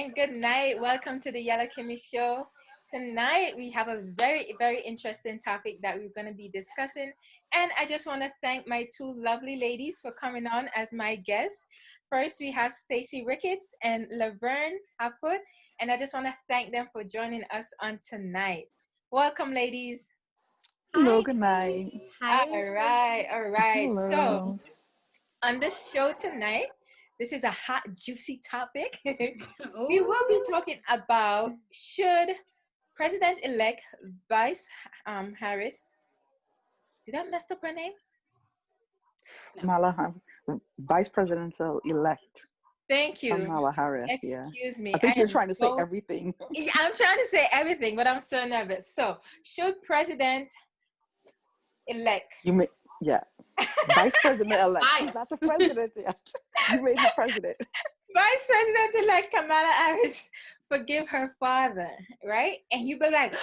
and good night. Welcome to the Yellow Kimmie Show. Tonight, we have a very, very interesting topic that we're going to be discussing. And I just want to thank my two lovely ladies for coming on as my guests. First, we have Stacy Ricketts and Laverne Hapwood. And I just want to thank them for joining us on tonight. Welcome, ladies. Hello, Hi. good night. Hi. All right, all right. So, Hello. on the show tonight, this is a hot, juicy topic. We Ooh. will be talking about should President Elect Vice Harris, did I mess up her name? Kamala, Vice Presidential Elect Thank you. Kamala Harris. Yeah. Excuse me. I think you're am trying to say so- everything. Yeah, I'm trying to say everything, but I'm so nervous. So, should President Elect You may, yeah. Vice President Elect. Vice. She's not the president yet. You made her president. Vice President Elect Kamala Harris forgive her father, right? And you be like,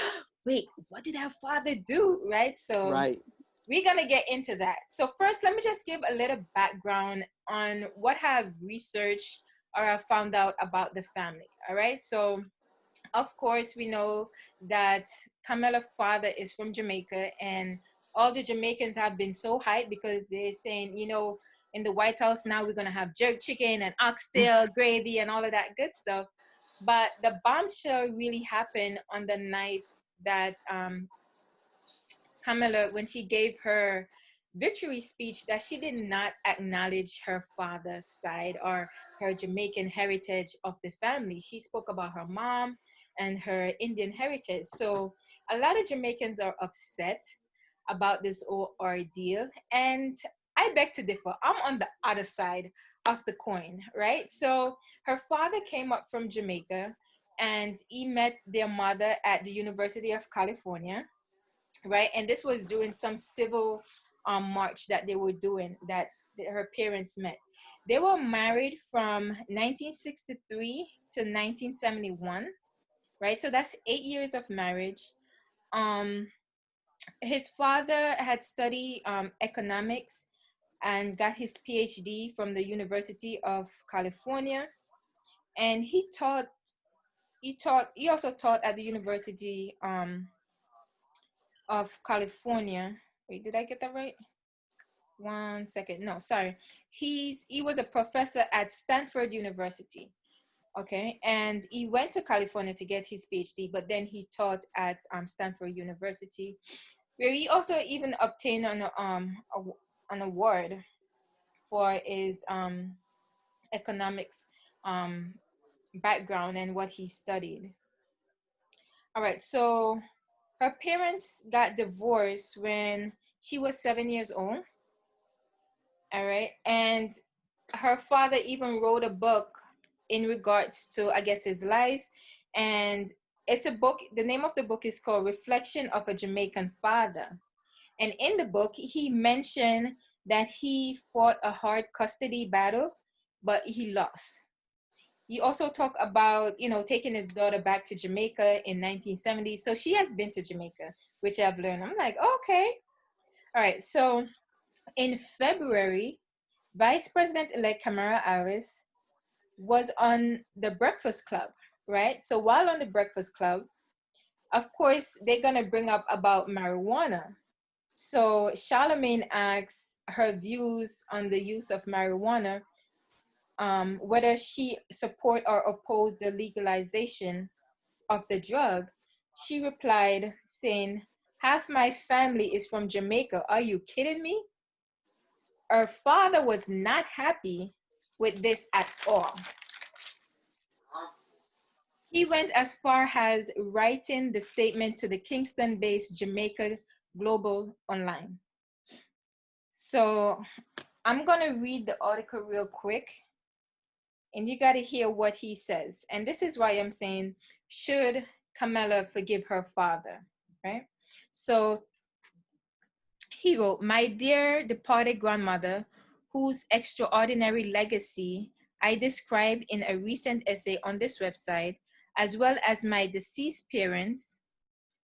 wait, what did her father do, right? So Right. we're gonna get into that. So first, let me just give a little background on what I've researched or I found out about the family. All right. So of course, we know that Kamala's father is from Jamaica, and all the Jamaicans have been so hyped because they're saying, in the White House now we're gonna have jerk chicken and oxtail gravy and all of that good stuff. But the bombshell really happened on the night that Kamala, when she gave her victory speech, that she did not acknowledge her father's side or her Jamaican heritage of the family. She spoke about her mom and her Indian heritage. So a lot of Jamaicans are upset about this whole ordeal. And I beg to differ. I'm on the other side of the coin, right? So her father came up from Jamaica and he met their mother at the University of California, right? And this was during some civil march that they were doing that her parents met. They were married from 1963 to 1971, right? So that's 8 years of marriage. His father had studied economics and got his PhD from the University of California, and he also taught at the University of California. Wait, did I get that right? 1 second. No, sorry. He was a professor at Stanford University. Okay, and he went to California to get his PhD, but then he taught at Stanford University, where he also even obtained an award for his economics background and what he studied. All right, so her parents got divorced when she was 7 years old. All right, and her father even wrote a book in regards to, I guess, his life. And it's a book, the name of the book is called Reflection of a Jamaican Father. And in the book, he mentioned that he fought a hard custody battle, but he lost. He also talked about, taking his daughter back to Jamaica in 1970. So she has been to Jamaica, which I've learned. I'm like, okay. All right. So in February, Vice President-elect Kamala Harris was on the Breakfast Club, right? So while on the Breakfast Club, of course, they're going to bring up about marijuana. So Charlemagne asks her views on the use of marijuana, whether she support or oppose the legalization of the drug. She replied saying, "Half my family is from Jamaica. Are you kidding me?" Her father was not happy with this at all. He went as far as writing the statement to the Kingston-based Jamaica Global Online. So I'm going to read the article real quick, and you got to hear what he says. And this is why I'm saying, should Kamala forgive her father, right? So he wrote, "My dear departed grandmother, whose extraordinary legacy I described in a recent essay on this website, as well as my deceased parents,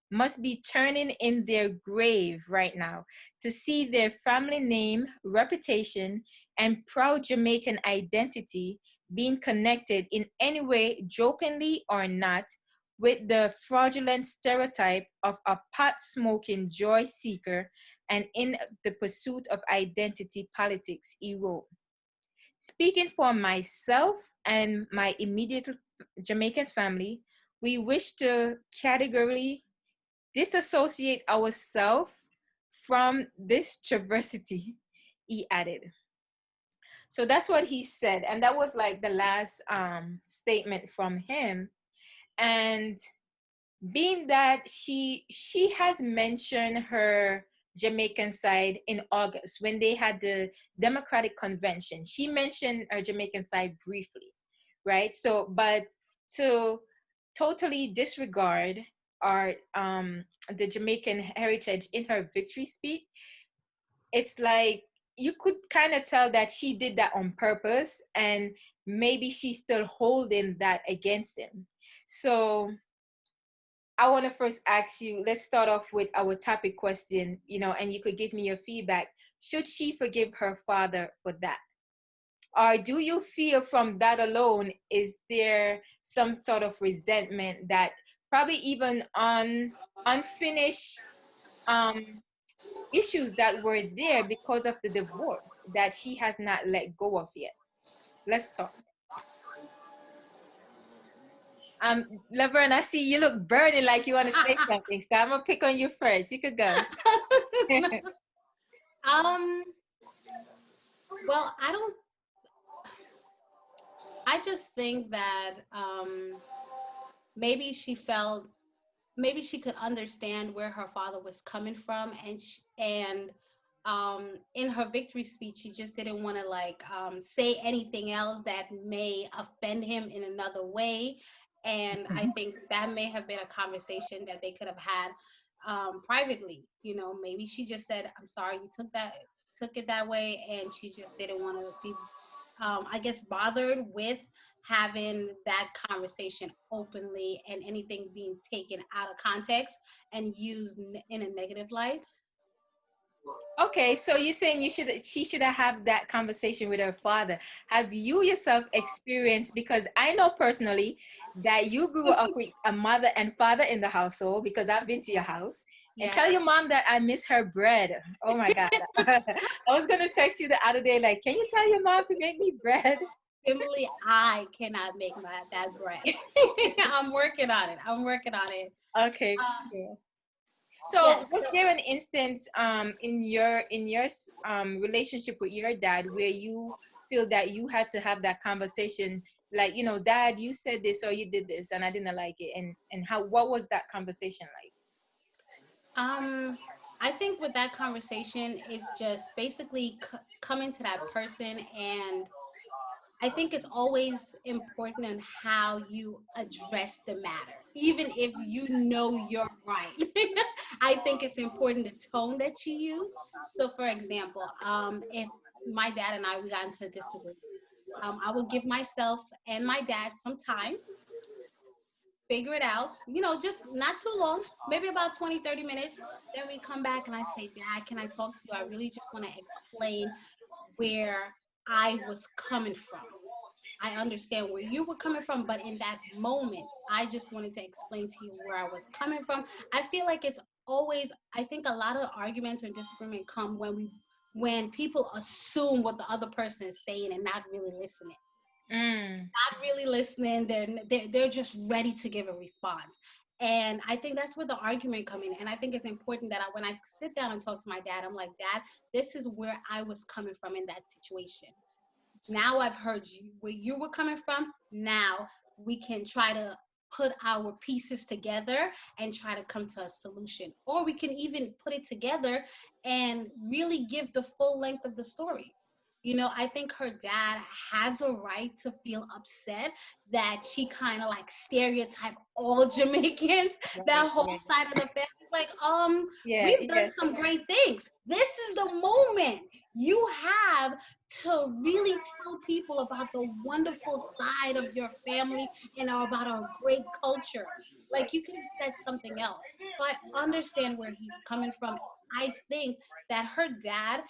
must be turning in their grave right now to see their family name, reputation, and proud Jamaican identity being connected in any way, jokingly or not, with the fraudulent stereotype of a pot-smoking joy seeker and in the pursuit of identity politics erode. Speaking for myself and my immediate Jamaican family, we wish to categorically disassociate ourselves from this travesty, he added. So that's what he said. And that was like the last statement from him. And being that she has mentioned her Jamaican side in August when they had the Democratic convention. She mentioned her Jamaican side briefly, right? So, but to totally disregard our the Jamaican heritage in her victory speech, it's like you could kind of tell that she did that on purpose, and maybe she's still holding that against him. So I want to first ask you, let's start off with our topic question, and you could give me your feedback. Should she forgive her father for that? Or do you feel from that alone, is there some sort of resentment that probably even on unfinished issues that were there because of the divorce that she has not let go of yet? Let's talk. Laverne, I see you look burning like you want to say something, so I'm gonna pick on you first. You could go. Well, I just think that maybe maybe she could understand where her father was coming from, and in her victory speech, she just didn't want to say anything else that may offend him in another way. And I think that may have been a conversation that they could have had privately. Maybe she just said, "I'm sorry you took it that way," and she just didn't want to be, I guess, bothered with having that conversation openly and anything being taken out of context and used in a negative light. Okay, so you're saying she should have that conversation with her father. Have you yourself experienced, because I know personally that you grew up with a mother and father in the household, because I've been to your house, and Yeah. tell your mom that I miss her bread. Oh my God. I was gonna text you the other day, like, can you tell your mom to make me bread? Simply, I cannot make that bread. I'm working on it. Okay, Uh, cool. So yes. was there an instance in your relationship with your dad where you feel that you had to have that conversation, like, Dad, you said this or you did this and I didn't like it, and what was that conversation like? I think with that conversation, it's just basically coming to that person, and I think it's always important in how you address the matter, even if you know you're right. I think it's important the tone that you use. So, for example, if my dad and we got into a disagreement, I would give myself and my dad some time, figure it out, just not too long, maybe about 20, 30 minutes. Then we come back and I say, "Dad, can I talk to you? I really just want to explain where I was coming from. I understand where you were coming from, but in that moment, I just wanted to explain to you where I was coming from." I feel like it's always, I think a lot of arguments or disagreement come when people assume what the other person is saying and not really listening. Mm. Not really listening. They're just ready to give a response. And I think that's where the argument come in. And I think it's important that when I sit down and talk to my dad, I'm like, "Dad, this is where I was coming from in that situation. Now I've heard you where you were coming from. Now we can try to put our pieces together and try to come to a solution. Or we can even put it together and really give the full length of the story." I think her dad has a right to feel upset that she kind of stereotype all Jamaicans, that Right, whole right. side of the family. Like, Yeah, we've done yeah. some great things. This is the moment you have to really tell people about the wonderful side of your family and about our great culture. Like, you could have said something else. So I understand where he's coming from. I think that her dad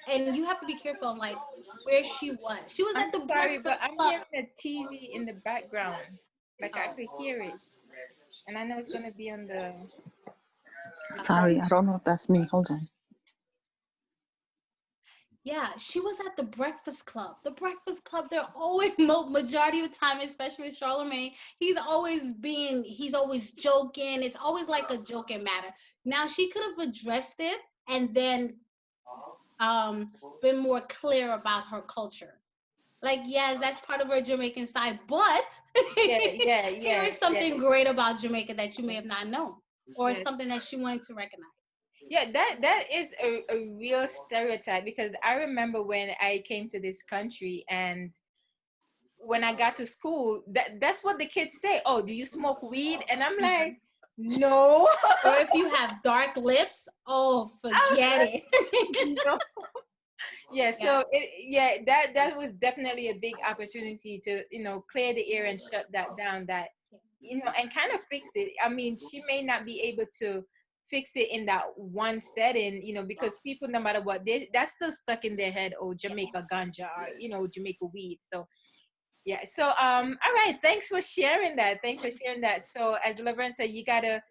and you have to be careful on like where she was. She was I'm at the sorry, but Breakfast I'm Club. hearing the TV in the background. Like I Oh, could hear it. And I know it's gonna be on the across. Sorry, I don't know if that's me. Hold on. yeah, she was at the Breakfast Club. The Breakfast Club, they're always majority of the time, especially with Charlemagne, he's always joking. It's always like a joking matter. Now she could have addressed it and then um been more clear about her culture. Like, yes, that's part of her Jamaican side, but Yeah, yeah, here yeah, is yeah, something great about Jamaica that you may have not known, or yeah. something that she wanted to recognize. Yeah, that is a real stereotype because I remember when I came to this country and when I got to school, that's what the kids say. Oh, do you smoke weed? And I'm Mhm. like, no. Or if you have dark lips, oh, I was forget like, it. no. Yeah, Yeah, so that was definitely a big opportunity to, clear the air and shut that down, that, and kind of fix it. I mean, she may not be able to fix it in that one setting, because people, no matter what, that's still stuck in their head. Oh, yeah. Jamaica ganja, or, Jamaica weed. So yeah. So all right, thanks for sharing that. Thanks for sharing that. So as Laverne said, you gotta,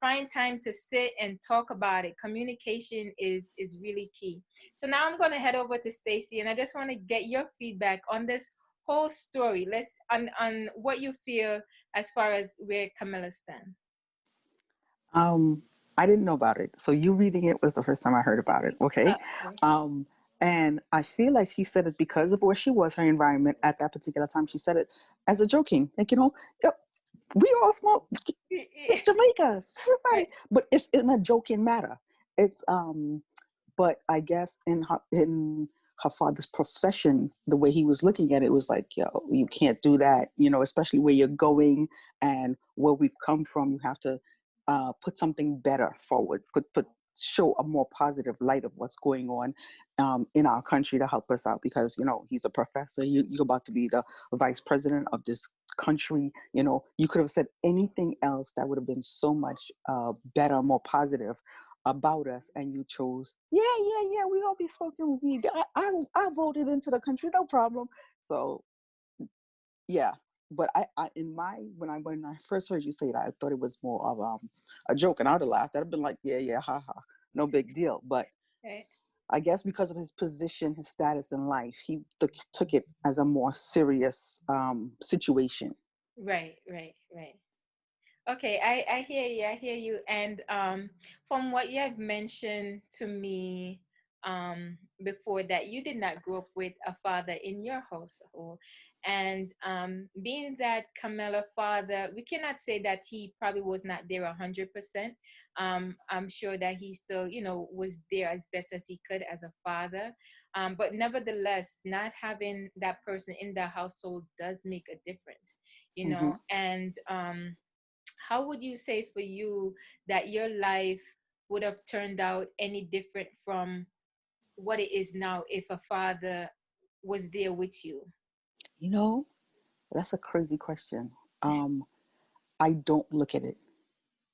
find time to sit and talk about it. Communication is really key. So now I'm gonna head over to Stacy, and I just want to get your feedback on this whole story. Let's on what you feel as far as where Camilla stands. Um, I didn't know about it. So you reading it was the first time I heard about it. Okay. Okay. Um, and I feel like she said it because of where she was, her environment at that particular time. She said it as a joking, like, yep, we all smoke. It's Jamaica, everybody. But it's in a joking matter. It's but I guess in her father's profession, the way he was looking at it was like, yo, you can't do that, especially where you're going and where we've come from. You have to put something better forward, put show a more positive light of what's going on in our country to help us out because he's a professor. You're about to be the vice president of this country. You could have said anything else that would have been so much better, more positive about us, and you chose, yeah, we all be smoking weed. I voted into the country, no problem. So yeah, but I in my when I first heard you say that, I thought it was more of a joke, and I'd have laughed. I'd have been like, yeah, ha ha, no big deal. But Okay. I guess because of his position, his status in life, he took it as a more serious situation. Right, right, right. Okay, I hear you. I hear you. And from what you have mentioned to me before, that you did not grow up with a father in your household, and being that Camilla father, we cannot say that he probably was not there 100%. I'm sure that he still, was there as best as he could as a father. But nevertheless, not having that person in the household does make a difference, Hmm. and how would you say for you that your life would have turned out any different from what it is now if a father was there with you? You know, that's a crazy question. I don't look at it.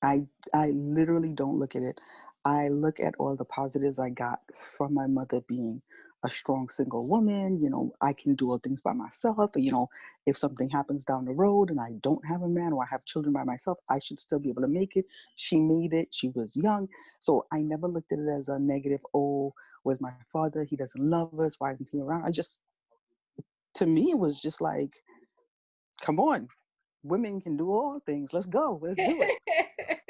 I I literally don't look at it. I look at all the positives I got from my mother being a strong single woman. I can do all things by myself. If something happens down the road and I don't have a man or I have children by myself, I should still be able to make it. She made it. She was young. So I never looked at it as a negative, oh, where's my father? He doesn't love us. Why isn't he around? To me, it was just like, come on, women can do all things. Let's go. Let's do it.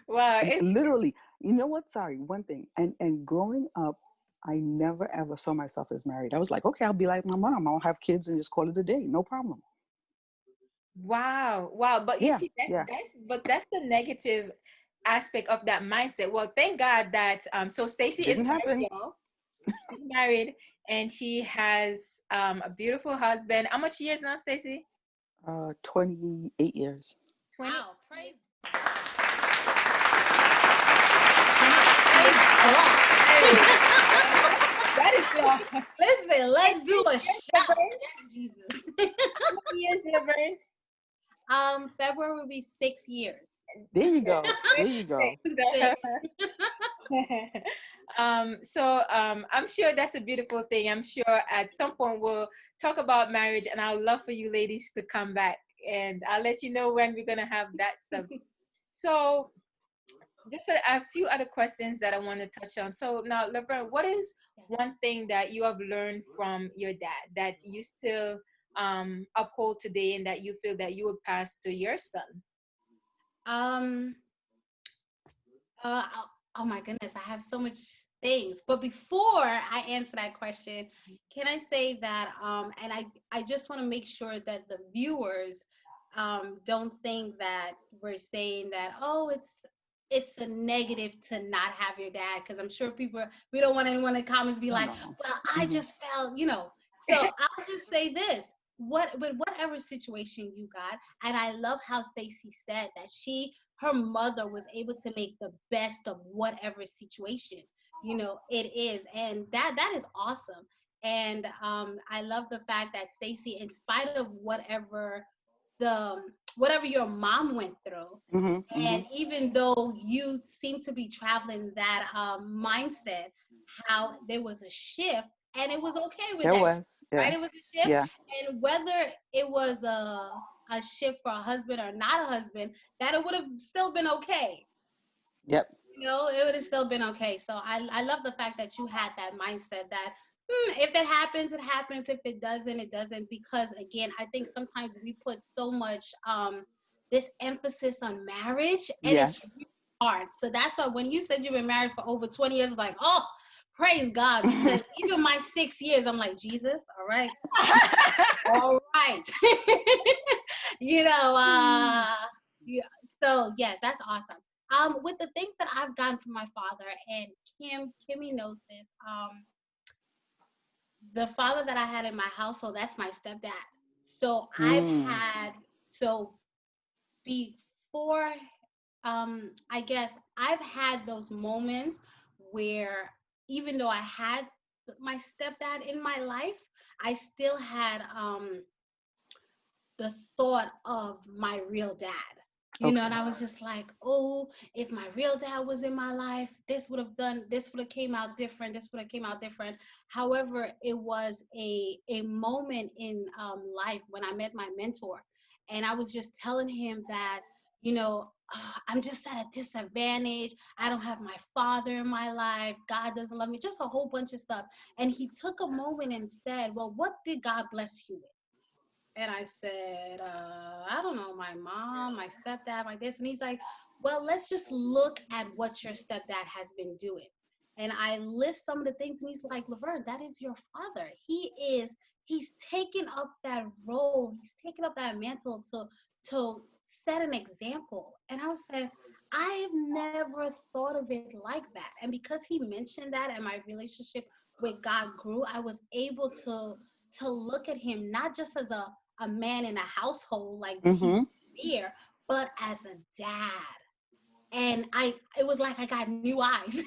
Wow, it's Literally, you know what? Sorry, one thing. And growing up, I never ever saw myself as married. I was like, okay, I'll be like my mom. I'll have kids and just call it a day. No problem. wow, wow. But you Yeah, see, yeah. that's the negative aspect of that mindset. Well, thank God that so Stacy is Didn't married, happen. y'all. She's married and she has a beautiful husband. How much years now, Stacy? 28 years. 20. Wow, praise, Praise praise God. God. Hey, that is long. Listen, let's do a How shout. Yes, Jesus. many years, Laverne? February will be 6 years. There you go. There you go. Six. I'm sure that's a beautiful thing. I'm sure at some point we'll talk about marriage, and I'd love for you ladies to come back, and I'll let you know when we're gonna have that subject. So just a few other questions that I want to touch on. So now, Laverne, what is one thing that you have learned from your dad that you still uphold today, and that you feel that you would pass to your son? Um, Uh, oh oh my goodness, I have so much things. But before I answer that question, can I say that and I just want to make sure that the viewers don't think that we're saying that, oh, it's a negative to not have your dad, because I'm sure people, we don't want anyone in the comments be No, like, no, no. well, I just felt, you know. So I'll just say this. With whatever situation you got, and I love how Stacy said that her mother was able to make the best of whatever situation, it is. And that is awesome. And I love the fact that Stacy, in spite of the whatever your mom went through, and even though you seem to be traveling that mindset, how there was a shift, and it was okay with There that, was, right? yeah, It was a shift. yeah, And whether it was a shift for a husband or not a husband, that it would have still been okay. yep, It would have still been okay. So I love the fact that you had that mindset that if it happens, it happens. If it doesn't, it doesn't. Because again, I think sometimes we put so much this emphasis on marriage, and it's yes. really hard. So that's why when you said you've been married for over 20 years, like, oh, praise God. Because even my 6 years, I'm like, Jesus, all right. All right. Yeah. So yes, that's awesome. With the things that I've gotten from my father, and Kimmie knows this. The father that I had in my household, that's my stepdad. So Mm. so before, I guess I've had those moments where, even though I had my stepdad in my life, I still had the thought of my real dad. And Okay. I was just like, oh, if my real dad was in my life, this would have came out different, this would have came out different. However, it was a moment in life when I met my mentor, and I was just telling him that, I'm just at a disadvantage. I don't have my father in my life. God doesn't love me, just a whole bunch of stuff. And he took a moment and said, well, what did God bless you with? And I said, I don't know, my mom, my stepdad, my this. And he's like, well, let's just look at what your stepdad has been doing. And I list some of the things, and he's like, Laverne, that is your father. He's taken up that role. He's taken up that mantle to set an example. And I was saying, I've never thought of it like that. And because he mentioned that, and my relationship with God grew, I was able to look at him not just as a man in a household, like he's Mm-hmm. there, but as a dad. And it was like I got new eyes.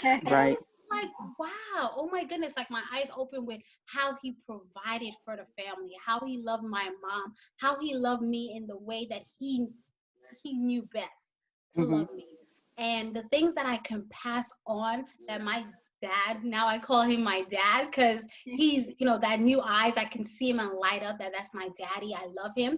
And I Right. was like, wow, oh my goodness, like my eyes open with how he provided for the family, how he loved my mom, how he loved me in the way that he knew best to Mm-hmm. love me. And the things that I can pass on, that my dad, now I call him my dad, because he's, that new eyes, I can see him and light up, that's my daddy, I love him.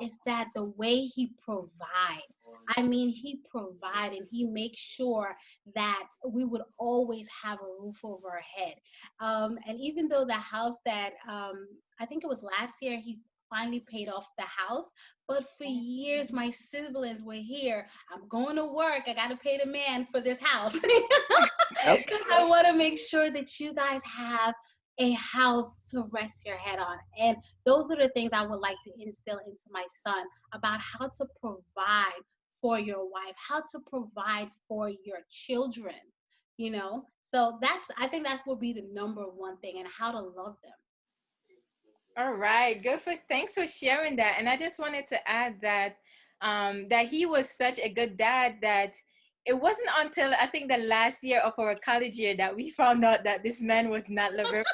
Is that the way he provide. I mean, he provide, and he makes sure that we would always have a roof over our head. And even though the house that, I think it was last year, he finally paid off the house. But for years, my siblings were here. I'm going to work. I got to pay the man for this house. Yep. Because I want to make sure that you guys have a house to rest your head on. And those are the things I would like to instill into my son, about how to provide for your wife, how to provide for your children, you know? So I think that's will be the number one thing, and how to love them. All right, thanks for sharing that. And I just wanted to add that that he was such a good dad that it wasn't until I think the last year of our college year that we found out that this man was not Laverne.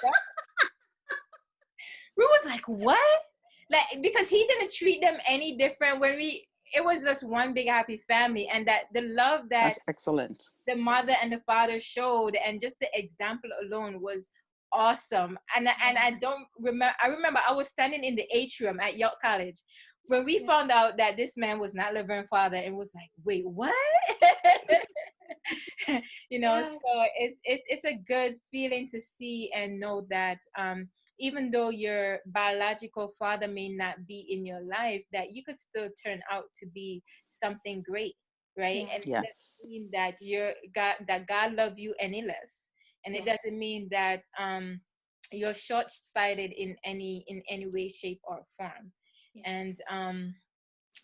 We was like, what? Like, because he didn't treat them any different when it was just one big happy family, and that the love that That's excellent. the mother and the father showed, and just the example alone was awesome. And I don't remember. I remember I was standing in the atrium at York College when we Yeah. found out that this man was not Laverne father, and was like, wait, what? Yeah. So it's a good feeling to see and know that even though your biological father may not be in your life, that you could still turn out to be something great, right? Yeah. And it Yes. doesn't mean that God love you any less, and it Yeah. doesn't mean that you're short-sighted in any way, shape, or form. Yeah. And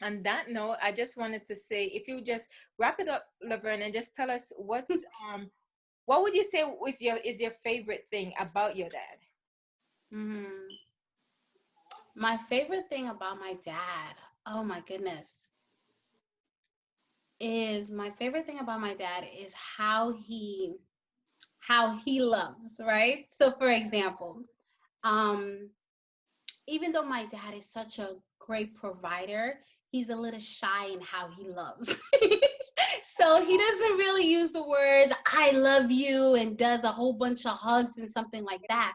on that note, I just wanted to say, if you just wrap it up, Laverne, and just tell us what would you say is your favorite thing about your dad? Hmm. My favorite thing about my dad, oh my goodness, is my favorite thing about my dad is how he loves, right? So for example, um even though my dad is such a great provider, he's a little shy in how he loves. So he doesn't really use the words I love you and does a whole bunch of hugs and something like that.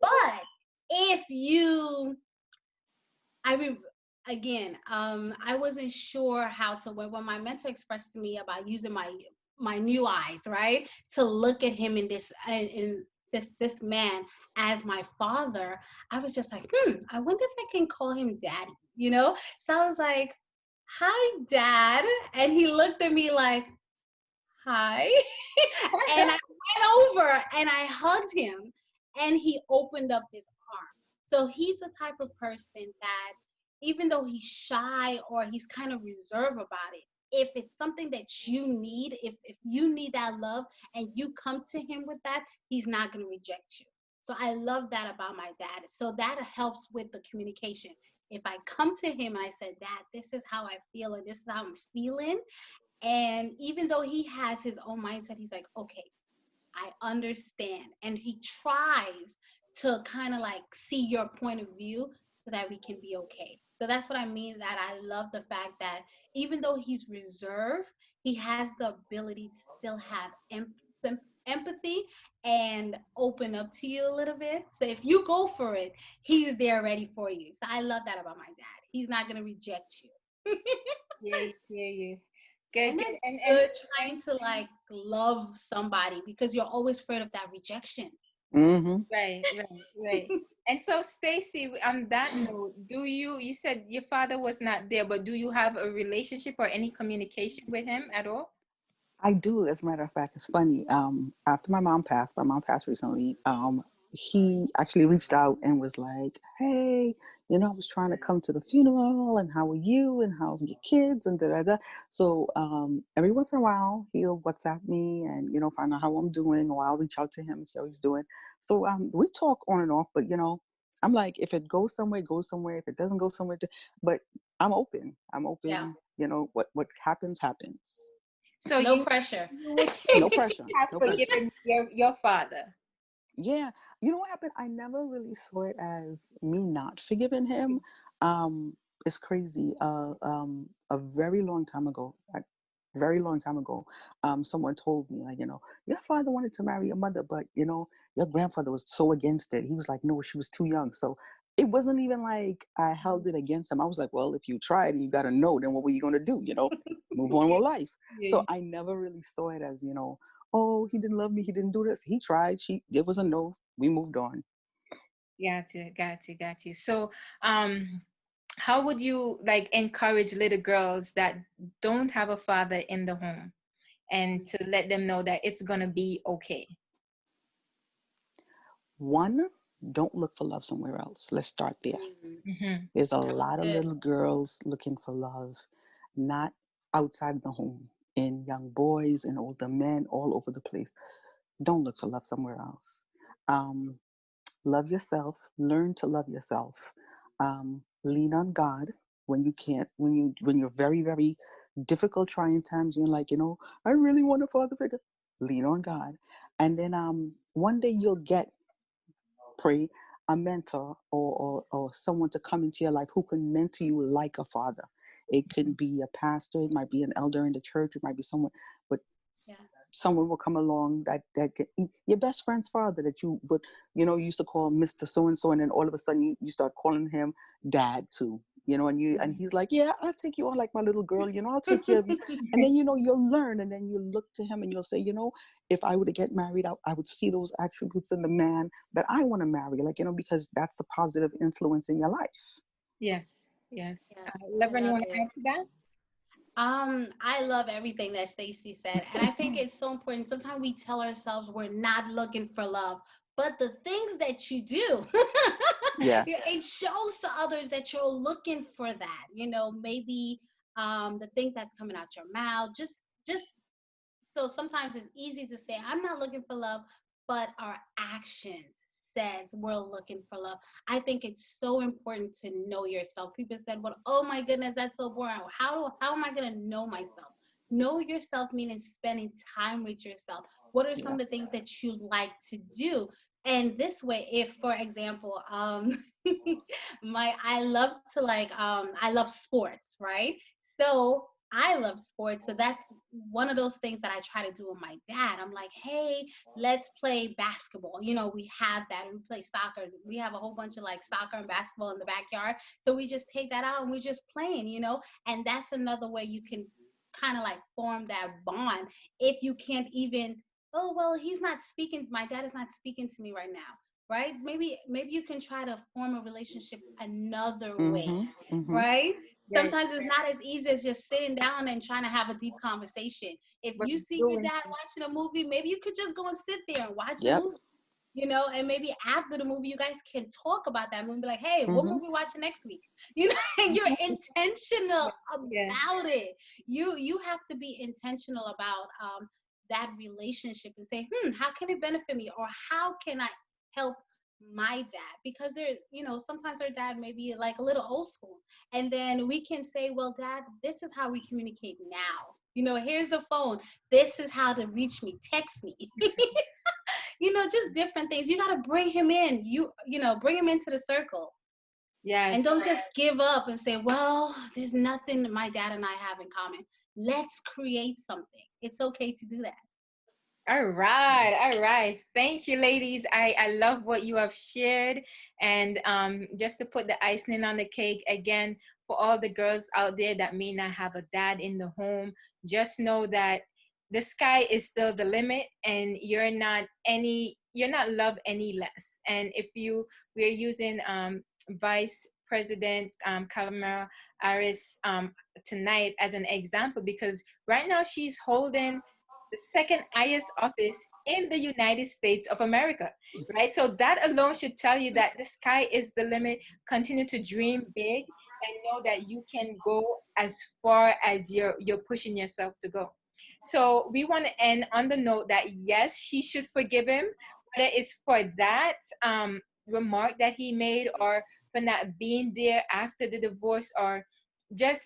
But if you I re- again, I wasn't sure how to when my mentor expressed to me about using my new eyes, right, to look at him in this man as my father. I was just like, I wonder if I can call him daddy, So I was like, "Hi, Dad," and he looked at me like, "Hi," and I went over and I hugged him, and he opened up his arms. So he's the type of person that, even though he's shy or he's kind of reserved about it, if it's something that you need, if you need that love and you come to him with that, he's not going to reject you. So I love that about my dad. So that helps with the communication. If I come to him and I said, "Dad, this is how I feel and this is how I'm feeling," and even though he has his own mindset, he's like, "Okay, I understand." And he tries to kind of like see your point of view so that we can be okay. So that's what I mean, that I love the fact that even though he's reserved, he has the ability to still have empathy and open up to you a little bit. So if you go for it, he's there ready for you. So I love that about my dad. He's not going to reject you. Yeah. Good, And good. that's And good, trying to like love somebody because you're always afraid of that rejection. Mm-hmm. right. And so, Stacy, on that note, you said your father was not there, but do you have a relationship or any communication with him at all? I do. As a matter of fact, it's funny. After my mom passed recently. He actually reached out and was like, "Hey, I was trying to come to the funeral, and how are you, and how are your kids, and da da da." So every once in a while, he'll WhatsApp me and find out how I'm doing, or I'll reach out to him and see how he's doing. So we talk on and off, but I'm like, if it goes somewhere, it goes somewhere. If it doesn't go somewhere, but I'm open. I'm Yeah. open. What happens happens. So No pressure. you would say No that pressure. you have No pressure. forgiven your father. Yeah. You know what happened? I never really saw it as me not forgiving him. It's crazy. A very long time ago, very long time ago, someone told me, like, your father wanted to marry your mother, but, your grandfather was so against it. He was like, no, she was too young. So it wasn't even like I held it against him. I was like, well, if you tried and you got to know, then what were you going to do? Move on with life. So Yeah. I never really saw it as, oh, he didn't love me, he didn't do this. He tried. It was a no. We moved on. Got you. So, how would you like encourage little girls that don't have a father in the home, and to let them know that it's gonna be okay? One, don't look for love somewhere else. Let's start there. Mhm. Mm-hmm. There's a That's lot of good. little girls looking for love, not outside the home, in young boys and older men all over the place. Don't look for love somewhere else. Um, Love yourself. Learn to love yourself. Lean on God when you can't, when you're very, very difficult, trying times. You're like, I really want a father figure. Lean on God, and then one day you'll get, pray, a mentor or someone to come into your life who can mentor you like a father. It could be a pastor, it might be an elder in the church, it might be someone, but Yeah. someone will come along that your best friend's father that you would, you used to call Mr. So and so, and then all of a sudden you start calling him dad too. And Mhm. he's like, yeah, I'll take you on like my little girl, I'll take care of you. And then you'll learn, and then you look to him and you'll say, if I were to get married, I would see those attributes in the man that I want to marry, like, because that's the positive influence in your life. Yes, yes. Yes, I Laverne, you love want to it. add to that? I love everything that Stacy said, and I think it's so important. Sometimes we tell ourselves we're not looking for love, but the things that you do, Yes. it shows to others that you're looking for that. Maybe the things that's coming out your mouth, just so sometimes it's easy to say I'm not looking for love, but our actions says we're looking for love. I think it's so important to know yourself. People said, well, oh my goodness, that's so boring. How am I going to know myself? Know yourself meaning spending time with yourself. What are some Yeah. of the things that you like to do? And this way, if for example, my I love to I love sports, right? So I love sports. So that's one of those things that I try to do with my dad. I'm like, hey, let's play basketball. We have that. We play soccer. We have a whole bunch of like soccer and basketball in the backyard. So we just take that out and we're just playing. And that's another way you can kind of like form that bond if you can't even, oh, well, he's not speaking. My dad is not speaking to me right now. Right? Maybe you can try to form a relationship another way, Mm-hmm. Mm-hmm. right? Right. Sometimes it's not as easy as just sitting down and trying to have a deep conversation. If But you see your doing dad watching a movie, maybe you could just go and sit there and watch a Yep. movie, and maybe after the movie, you guys can talk about that movie. Be like, hey, what Mm-hmm. movie watching next week? And you're intentional yeah. about it. You have to be intentional about that relationship and say, how can it benefit me, or how can I help my dad? Because sometimes our dad may be like a little old school, and then we can say, well, dad, this is how we communicate now. Here's a phone. This is how to reach me. Text me. Just different things. You got to bring him in. Bring him into the circle. And Yes. don't just give up and say, well, there's nothing my dad and I have in common. Let's create something. It's okay to do that. All right, all right. Thank you, ladies. I love what you have shared. And just to put the icing on the cake again, for all the girls out there that may not have a dad in the home, just know that the sky is still the limit, and you're not loved any less. And if we're using Vice President Kamala Harris tonight as an example, because right now she's holding the second highest office in the United States of America, right? So that alone should tell you that the sky is the limit. Continue to dream big and know that you can go as far as you're pushing yourself to go. So we want to end on the note that yes, she should forgive him, whether it's for that remark that he made, or for not being there after the divorce, or just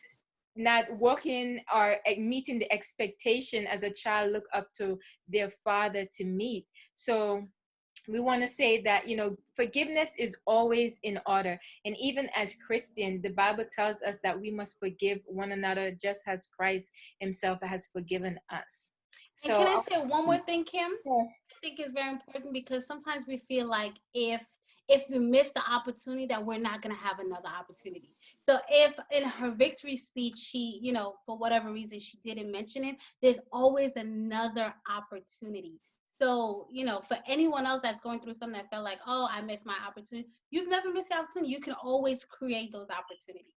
not working or meeting the expectation as a child look up to their father to meet. So we want to say that forgiveness is always in order, and even as Christian, the Bible tells us that we must forgive one another just as Christ himself has forgiven us. And So can I say one more thing, Kim? yeah. I think it's very important because sometimes we feel like if we miss the opportunity, that we're not going to have another opportunity. So if in her victory speech she, for whatever reason she didn't mention it, there's always another opportunity. So, for anyone else that's going through something that felt like, oh, I missed my opportunity, you've never missed the opportunity. You can always create those opportunities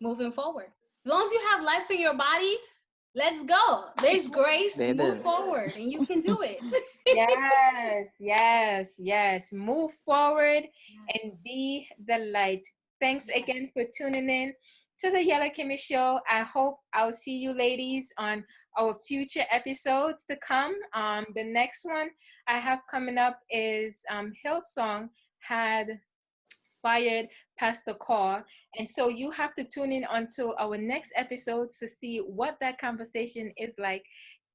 moving forward. As long as you have life in your body, let's go. There's grace. There it Move is. forward, and you can do it. Yes, yes, yes. Move forward and be the light. Thanks Yeah. again for tuning in to the Yellow Kimmy Show. I hope I'll see you ladies on our future episodes to come. The next one I have coming up is Hillsong had fired Pastor Call. And so you have to tune in until our next episodes to see what that conversation is like.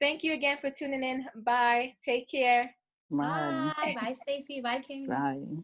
Thank you again for tuning in. Bye. Take care. Bye. Bye. Bye, Stacy. Bye, Kimmie. Bye.